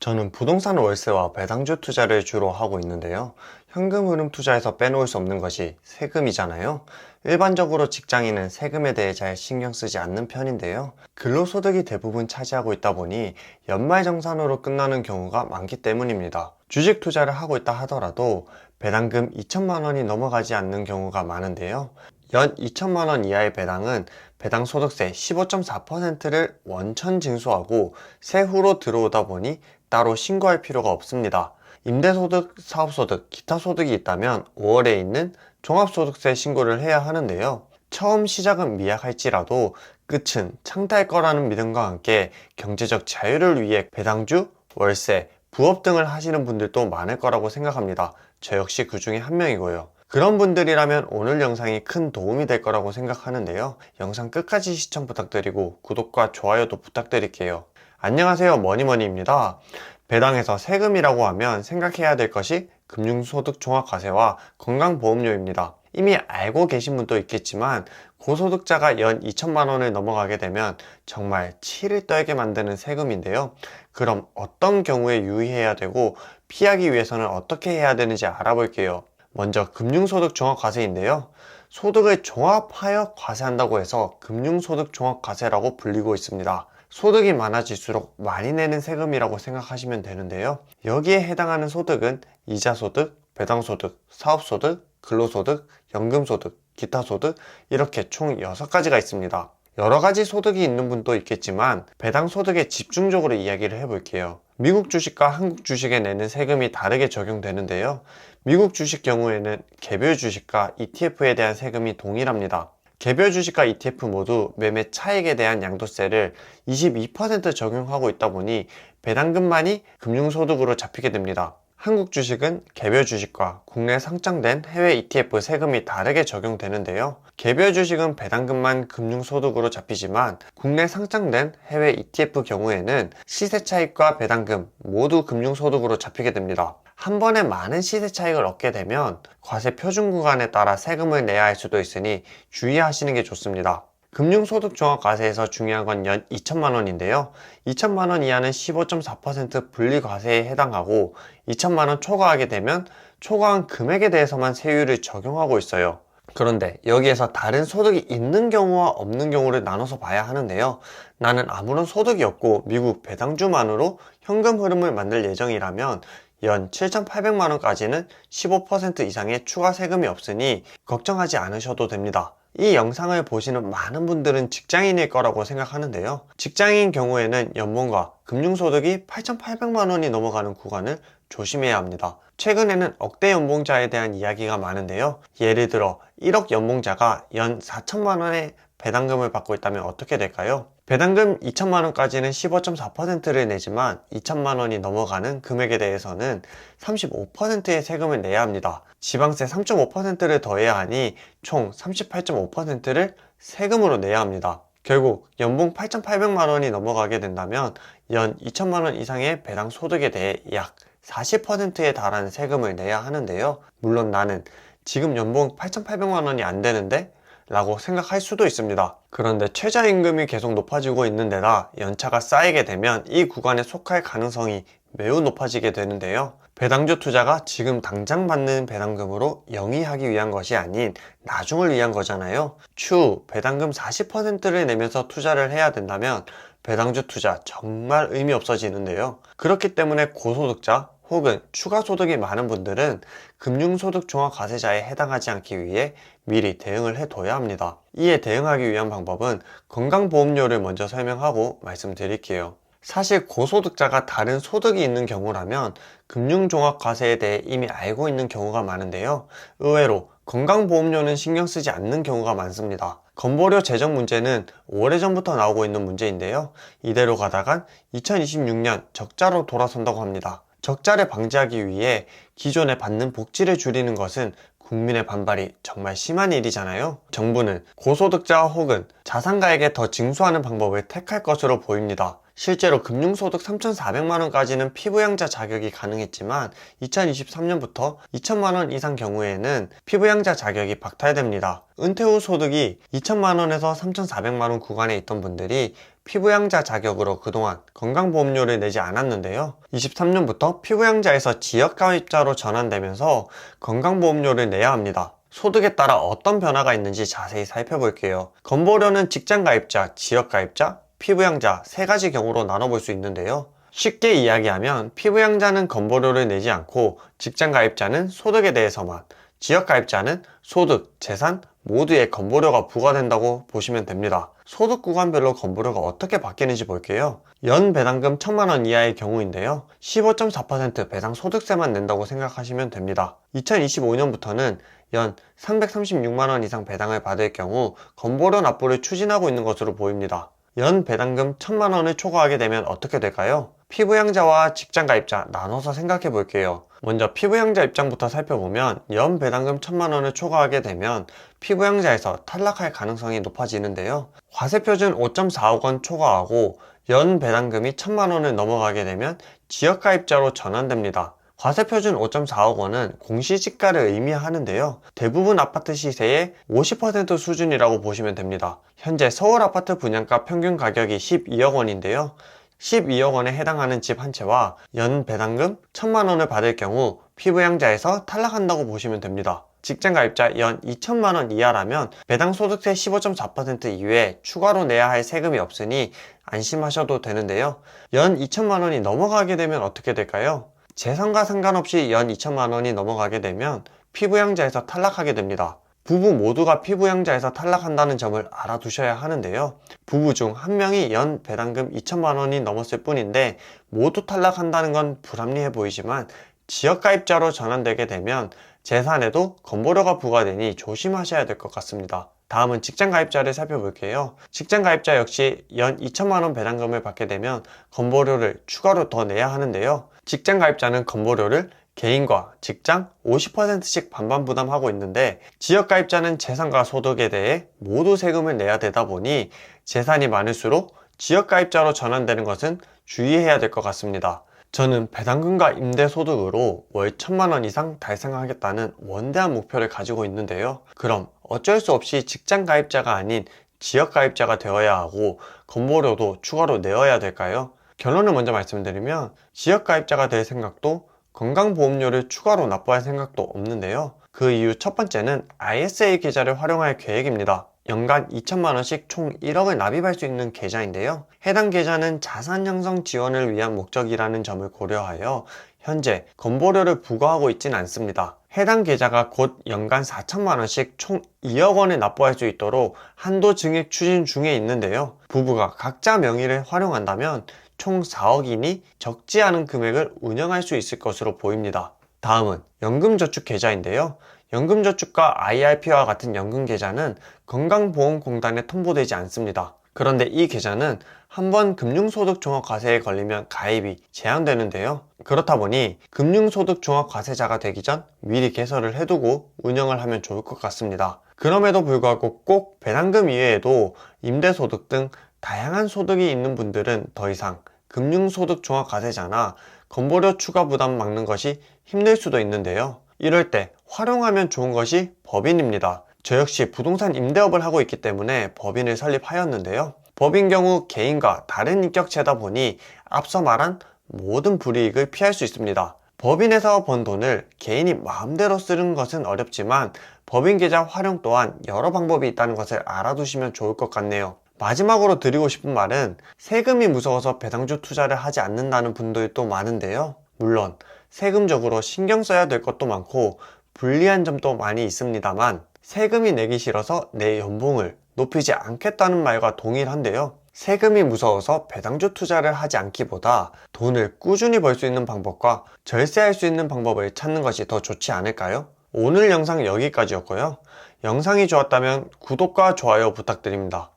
저는 부동산 월세와 배당주 투자를 주로 하고 있는데요. 현금 흐름 투자에서 빼놓을 수 없는 것이 세금이잖아요. 일반적으로 직장인은 세금에 대해 잘 신경 쓰지 않는 편인데요. 근로소득이 대부분 차지하고 있다 보니 연말정산으로 끝나는 경우가 많기 때문입니다. 주식 투자를 하고 있다 하더라도 배당금 2천만 원이 넘어가지 않는 경우가 많은데요. 연 2천만 원 이하의 배당은 배당 소득세 15.4%를 원천 징수하고 세후로 들어오다 보니 따로 신고할 필요가 없습니다. 임대소득, 사업소득, 기타 소득이 있다면 5월에 있는 종합소득세 신고를 해야 하는데요. 처음 시작은 미약할지라도 끝은 창대할 거라는 믿음과 함께 경제적 자유를 위해 배당주, 월세, 부업 등을 하시는 분들도 많을 거라고 생각합니다. 저 역시 그 중에 한 명이고요. 그런 분들이라면 오늘 영상이 큰 도움이 될 거라고 생각하는데요. 영상 끝까지 시청 부탁드리고 구독과 좋아요도 부탁드릴게요. 안녕하세요, 머니머니입니다. 배당에서 세금이라고 하면 생각해야 될 것이 금융소득 종합과세와 건강보험료입니다. 이미 알고 계신 분도 있겠지만 고소득자가 연 2천만 원을 넘어가게 되면 정말 치를 떨게 만드는 세금인데요. 그럼 어떤 경우에 유의해야 되고 피하기 위해서는 어떻게 해야 되는지 알아볼게요. 먼저 금융소득 종합과세인데요. 소득을 종합하여 과세한다고 해서 금융소득 종합과세라고 불리고 있습니다. 소득이 많아질수록 많이 내는 세금이라고 생각하시면 되는데요. 여기에 해당하는 소득은 이자소득, 배당소득, 사업소득, 근로소득, 연금소득, 기타소득 이렇게 총 6가지가 있습니다. 여러 가지 소득이 있는 분도 있겠지만 배당 소득에 집중적으로 이야기를 해볼게요. 미국 주식과 한국 주식에 내는 세금이 다르게 적용되는데요. 미국 주식 경우에는 개별 주식과 ETF에 대한 세금이 동일합니다. 개별 주식과 ETF 모두 매매 차익에 대한 양도세를 22% 적용하고 있다 보니 배당금만이 금융소득으로 잡히게 됩니다. 한국 주식은 개별 주식과 국내 상장된 해외 ETF 세금이 다르게 적용되는데요. 개별 주식은 배당금만 금융소득으로 잡히지만 국내 상장된 해외 ETF 경우에는 시세 차익과 배당금 모두 금융소득으로 잡히게 됩니다. 한 번에 많은 시세 차익을 얻게 되면 과세 표준 구간에 따라 세금을 내야 할 수도 있으니 주의하시는 게 좋습니다. 금융소득 종합과세에서 중요한 건 연 2천만 원인데요. 2천만 원 이하는 15.4% 분리과세에 해당하고 2천만 원 초과하게 되면 초과한 금액에 대해서만 세율을 적용하고 있어요. 그런데 여기에서 다른 소득이 있는 경우와 없는 경우를 나눠서 봐야 하는데요. 나는 아무런 소득이 없고 미국 배당주만으로 현금 흐름을 만들 예정이라면 연 7,800만 원까지는 15% 이상의 추가 세금이 없으니 걱정하지 않으셔도 됩니다. 이 영상을 보시는 많은 분들은 직장인일 거라고 생각하는데요. 직장인 경우에는 연봉과 금융소득이 8,800만 원이 넘어가는 구간을 조심해야 합니다. 최근에는 억대 연봉자에 대한 이야기가 많은데요. 예를 들어 1억 연봉자가 연 4천만 원의 배당금을 받고 있다면 어떻게 될까요? 배당금 2천만 원까지는 15.4%를 내지만 2천만 원이 넘어가는 금액에 대해서는 35%의 세금을 내야 합니다. 지방세 3.5%를 더해야 하니 총 38.5%를 세금으로 내야 합니다. 결국 연봉 8,800만 원이 넘어가게 된다면 연 2천만 원 이상의 배당 소득에 대해 약 40%에 달하는 세금을 내야 하는데요. 물론 나는 지금 연봉 8,800만 원이 안 되는데? 라고 생각할 수도 있습니다. 그런데 최저임금이 계속 높아지고 있는 데다 연차가 쌓이게 되면 이 구간에 속할 가능성이 매우 높아지게 되는데요. 배당주 투자가 지금 당장 받는 배당금으로 영위하기 위한 것이 아닌 나중을 위한 거잖아요. 추후 배당금 40%를 내면서 투자를 해야 된다면 배당주 투자 정말 의미 없어지는데요. 그렇기 때문에 고소득자 혹은 추가 소득이 많은 분들은 금융소득 종합과세자에 해당하지 않기 위해 미리 대응을 해둬야 합니다. 이에 대응하기 위한 방법은 건강보험료를 먼저 설명하고 말씀드릴게요. 사실 고소득자가 다른 소득이 있는 경우라면 금융종합과세에 대해 이미 알고 있는 경우가 많은데요. 의외로 건강보험료는 신경 쓰지 않는 경우가 많습니다. 건보료 재정 문제는 오래전부터 나오고 있는 문제인데요. 이대로 가다간 2026년 적자로 돌아선다고 합니다. 적자를 방지하기 위해 기존에 받는 복지를 줄이는 것은 국민의 반발이 정말 심한 일이잖아요. 정부는 고소득자 혹은 자산가에게 더 징수하는 방법을 택할 것으로 보입니다. 실제로 금융소득 3,400만 원까지는 피부양자 자격이 가능했지만 2023년부터 2천만 원 이상 경우에는 피부양자 자격이 박탈됩니다. 은퇴 후 소득이 2천만 원에서 3,400만 원 구간에 있던 분들이 피부양자 자격으로 그동안 건강보험료를 내지 않았는데요. 23년부터 피부양자에서 지역가입자로 전환되면서 건강보험료를 내야 합니다. 소득에 따라 어떤 변화가 있는지 자세히 살펴볼게요. 건보료는 직장가입자, 지역가입자, 피부양자 세 가지 경우로 나눠볼 수 있는데요. 쉽게 이야기하면 피부양자는 건보료를 내지 않고 직장가입자는 소득에 대해서만, 지역가입자는 소득, 재산 모두에 건보료가 부과된다고 보시면 됩니다. 소득 구간별로 건보료가 어떻게 바뀌는지 볼게요. 연 배당금 1,000만 원 이하의 경우인데요. 15.4% 배당 소득세만 낸다고 생각하시면 됩니다. 2025년부터는 연 336만 원 이상 배당을 받을 경우 건보료 납부를 추진하고 있는 것으로 보입니다. 연 배당금 1,000만 원을 초과하게 되면 어떻게 될까요? 피부양자와 직장가입자 나눠서 생각해 볼게요. 먼저 피부양자 입장부터 살펴보면 연 배당금 1,000만 원을 초과하게 되면 피부양자에서 탈락할 가능성이 높아지는데요. 과세표준 5.4억 원 초과하고 연 배당금이 1,000만 원을 넘어가게 되면 지역가입자로 전환됩니다. 과세표준 5.4억 원은 공시지가를 의미하는데요. 대부분 아파트 시세의 50% 수준이라고 보시면 됩니다. 현재 서울 아파트 분양가 평균 가격이 12억 원인데요. 12억 원에 해당하는 집 한 채와 연 배당금 1,000만 원을 받을 경우 피부양자에서 탈락한다고 보시면 됩니다. 직장가입자 연 2천만 원 이하라면 배당소득세 15.4% 이외에 추가로 내야 할 세금이 없으니 안심하셔도 되는데요. 연 2천만 원이 넘어가게 되면 어떻게 될까요? 재산과 상관없이 연 2천만 원이 넘어가게 되면 피부양자에서 탈락하게 됩니다. 부부 모두가 피부양자에서 탈락한다는 점을 알아두셔야 하는데요. 부부 중 한 명이 연 배당금 2천만 원이 넘었을 뿐인데 모두 탈락한다는 건 불합리해 보이지만 지역가입자로 전환되게 되면 재산에도 건보료가 부과되니 조심하셔야 될 것 같습니다. 다음은 직장가입자를 살펴볼게요. 직장가입자 역시 연 2천만 원 배당금을 받게 되면 건보료를 추가로 더 내야 하는데요. 직장가입자는 건보료를 개인과 직장 50%씩 반반 부담하고 있는데 지역가입자는 재산과 소득에 대해 모두 세금을 내야 되다 보니 재산이 많을수록 지역가입자로 전환되는 것은 주의해야 될 것 같습니다. 저는 배당금과 임대소득으로 월 1,000만 원 이상 달성하겠다는 원대한 목표를 가지고 있는데요. 그럼 어쩔 수 없이 직장가입자가 아닌 지역가입자가 되어야 하고 건보료도 추가로 내어야 될까요? 결론을 먼저 말씀드리면 지역가입자가 될 생각도 건강보험료를 추가로 납부할 생각도 없는데요. 그 이유 첫 번째는 ISA 계좌를 활용할 계획입니다. 연간 2천만 원씩 총 1억을 납입할 수 있는 계좌인데요. 해당 계좌는 자산 형성 지원을 위한 목적이라는 점을 고려하여 현재 건보료를 부과하고 있진 않습니다. 해당 계좌가 곧 연간 4천만 원씩 총 2억 원을 납부할 수 있도록 한도 증액 추진 중에 있는데요. 부부가 각자 명의를 활용한다면 총 4억이니 적지 않은 금액을 운영할 수 있을 것으로 보입니다. 다음은 연금저축계좌인데요. 연금저축과 IRP와 같은 연금계좌는 건강보험공단에 통보되지 않습니다. 그런데 이 계좌는 한번 금융소득종합과세에 걸리면 가입이 제한되는데요. 그렇다 보니 금융소득종합과세자가 되기 전 미리 개설을 해두고 운영을 하면 좋을 것 같습니다. 그럼에도 불구하고 꼭 배당금 이외에도 임대소득 등 다양한 소득이 있는 분들은 더 이상 금융소득종합과세자나 건보료 추가 부담 막는 것이 힘들 수도 있는데요. 이럴 때 활용하면 좋은 것이 법인입니다. 저 역시 부동산 임대업을 하고 있기 때문에 법인을 설립하였는데요. 법인 경우 개인과 다른 인격체다 보니 앞서 말한 모든 불이익을 피할 수 있습니다. 법인에서 번 돈을 개인이 마음대로 쓰는 것은 어렵지만 법인 계좌 활용 또한 여러 방법이 있다는 것을 알아두시면 좋을 것 같네요. 마지막으로 드리고 싶은 말은 세금이 무서워서 배당주 투자를 하지 않는다는 분들도 많은데요. 물론 세금적으로 신경 써야 될 것도 많고 불리한 점도 많이 있습니다만 세금이 내기 싫어서 내 연봉을 높이지 않겠다는 말과 동일한데요. 세금이 무서워서 배당주 투자를 하지 않기보다 돈을 꾸준히 벌 수 있는 방법과 절세할 수 있는 방법을 찾는 것이 더 좋지 않을까요? 오늘 영상 여기까지였고요. 영상이 좋았다면 구독과 좋아요 부탁드립니다.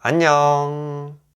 안녕.